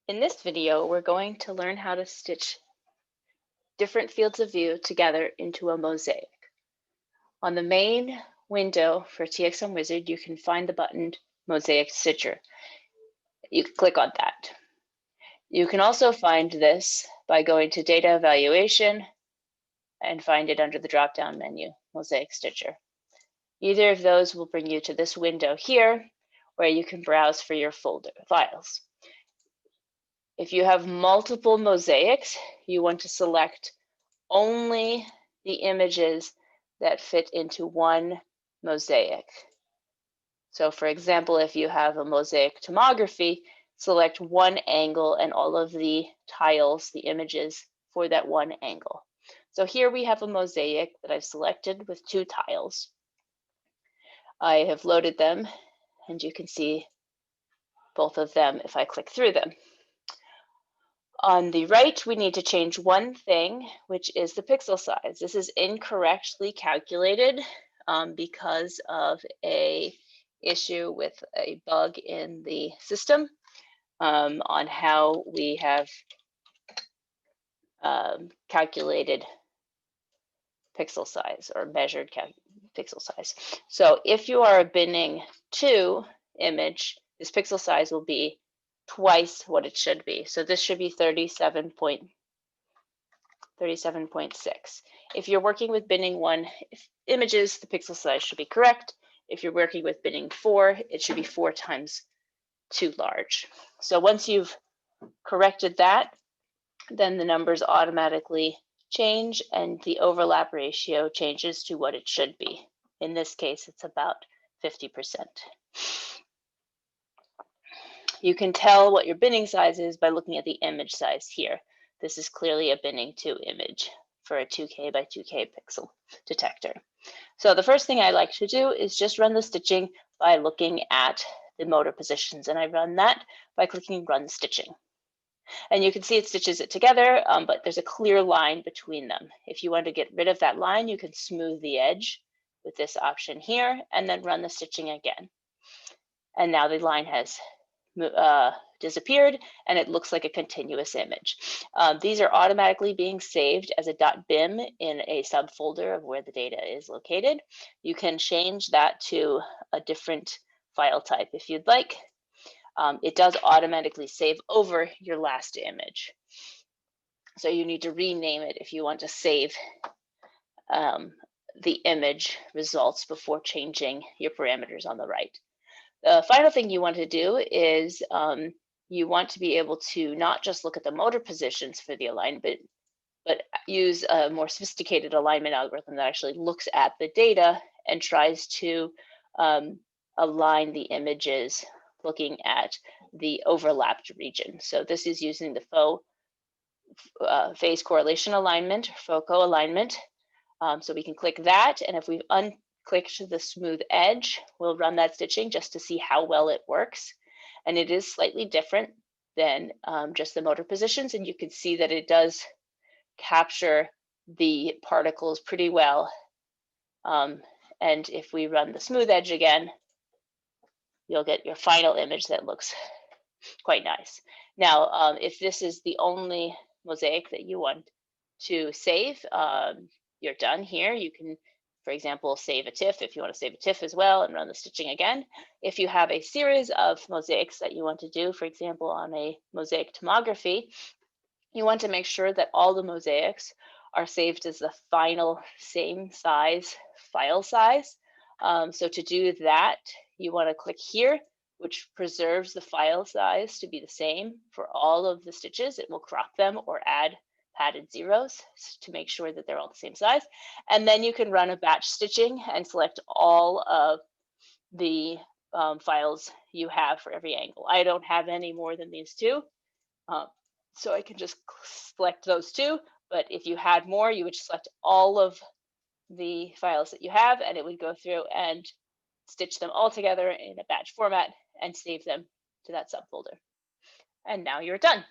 In this video, we're going to learn how to stitch different fields of view together into a mosaic. On the main window for TXM Wizard, you can find the button Mosaic Stitcher. You can click on that. You can also find this by going to Data Evaluation and find it under the drop-down menu, Mosaic Stitcher. Either of those will bring you to this window here, where you can browse for your folder files. If you have multiple mosaics, you want to select only the images that fit into one mosaic. So for example, if you have a mosaic tomography, select one angle and all of the tiles, the images for that one angle. So here we have a mosaic that I've selected with two tiles. I have loaded them and you can see both of them if I click through them. On the right, we need to change one thing, which is the pixel size. This is incorrectly calculated because of a issue with a bug in the system on how we have calculated pixel size or measured pixel size. So if you are a binning 2 image, this pixel size will be twice what it should be. So this should be 37.6. If you're working with binning 1 images, the pixel size should be correct. If you're working with binning 4, it should be 4 times too large. So once you've corrected that, then the numbers automatically change and the overlap ratio changes to what it should be. In this case, it's about 50%. You can tell what your binning size is by looking at the image size here. This is clearly a binning 2 image for a 2K by 2K pixel detector. So the first thing I like to do is just run the stitching by looking at the motor positions, and I run that by clicking Run Stitching. And you can see it stitches it together, but there's a clear line between them. If you want to get rid of that line, you can smooth the edge with this option here, and then run the stitching again. And now the line has disappeared and it looks like a continuous image. These are automatically being saved as a .bim in a subfolder of where the data is located. You can change that to a different file type if you'd like. It does automatically save over your last image. So you need to rename it if you want to save the image results before changing your parameters on the right. The final thing you want to do is you want to be able to not just look at the motor positions for the alignment, but use a more sophisticated alignment algorithm that actually looks at the data and tries to align the images looking at the overlapped region. So this is using the faux phase correlation alignment, FOCO alignment. So we can click that, and if we've clicked the smooth edge, we'll run that stitching just to see how well it works. And it is slightly different than just the motor positions, and you can see that it does capture the particles pretty well. And if we run the smooth edge again, you'll get your final image that looks quite nice. Now, if this is the only mosaic that you want to save, you're done here. You can, for example, save a TIFF if you want to save a TIFF as well and run the stitching again. If you have a series of mosaics that you want to do, for example, on a mosaic tomography, you want to make sure that all the mosaics are saved as the final same size file size. So to do that, you want to click here, which preserves the file size to be the same for all of the stitches. It will crop them or add padded zeros to make sure that they're all the same size. And then you can run a batch stitching and select all of the files you have for every angle. I don't have any more than these two, so I can just select those two. But if you had more, you would select all of the files that you have, and it would go through and stitch them all together in a batch format and save them to that subfolder. And now you're done.